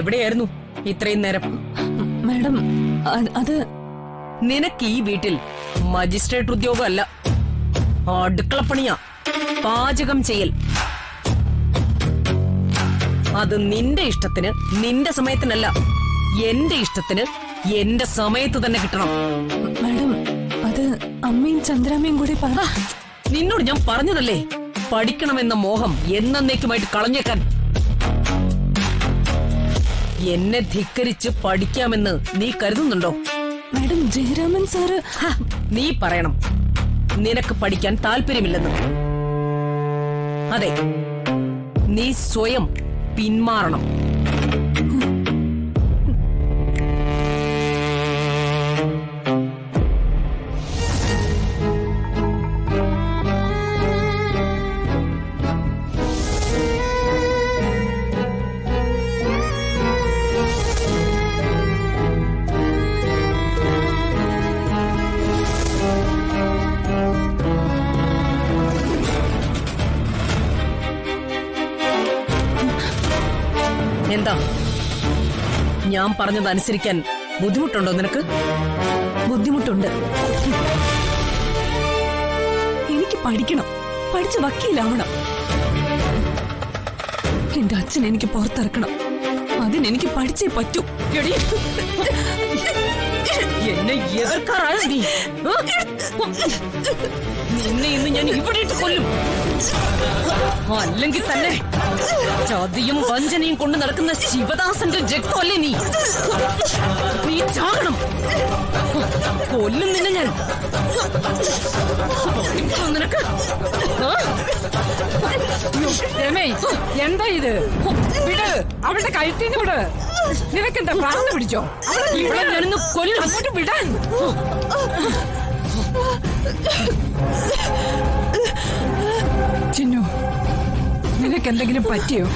എവിടെയായിരുന്നു ഇത്രയും നേരം? മാഡം അത് നിനക്ക് ഈ വീട്ടിൽ മജിസ്ട്രേറ്റ് ഉദ്യോഗമല്ല, അടുക്കളപ്പണിയാ, പാചകം ചെയ്യൽ. അത് നിന്റെ ഇഷ്ടത്തിന് നിന്റെ സമയത്തിനല്ല, എന്റെ ഇഷ്ടത്തിന് എന്റെ സമയത്ത് തന്നെ കിട്ടണം. മാഡം അത് അമ്മയും ചന്ദ്രാമ്മയും കൂടി നിന്നോട് ഞാൻ പറഞ്ഞതല്ലേ, പഠിക്കണമെന്ന മോഹം എന്നേക്കുമായിട്ട് കളഞ്ഞേക്കാൻ. എന്നെ ധിക്കരിച്ച് പഠിക്കാമെന്ന് നീ കരുതുന്നുണ്ടോ? Madam Jayaraman sir. നീ പറയണം നിനക്ക് പഠിക്കാൻ താല്പര്യമില്ലെന്ന്. അതെ, നീ സ്വയം പിന്മാറണം. എന്താ ഞാൻ പറഞ്ഞത് അനുസരിക്കാൻ ബുദ്ധിമുട്ടുണ്ടോ നിനക്ക്? ബുദ്ധിമുട്ടുണ്ട്. എനിക്ക് പഠിക്കണം, പഠിച്ച് വക്കീലാവണം. എന്റെ അച്ഛൻ എനിക്ക് പുറത്തിറക്കണം, അതിനെനിക്ക് പഠിച്ചേ പറ്റൂ. എന്നെ എതിർക്കാറായ നീ, നിന്നെ ഇന്ന് ഞാൻ ഇവിടെ ഇട്ട് കൊല്ലും. അല്ലെങ്കിൽ തന്നെ ചതിയും വഞ്ചനയും കൊണ്ട് നടക്കുന്ന ശിവദാസന്റെ ജഗ്തല്ലേ നീ? നീ ചാകണം, കൊല്ലും നിന്നെ ഞാൻ. നിനക്ക് രമേ, എന്താ ഇത്? വിട്, അവളുടെ കഴുത്തിന് വിട്. നിനക്കെന്താ പ്രാന്ത് പിടിച്ചോ? ഇവിടെ ഞാനൊന്ന് കൊല്ലും. അങ്ങോട്ട് വിടാൻ. ചിന്നു, നിനക്കെന്തെങ്കിലും പറ്റിയോ?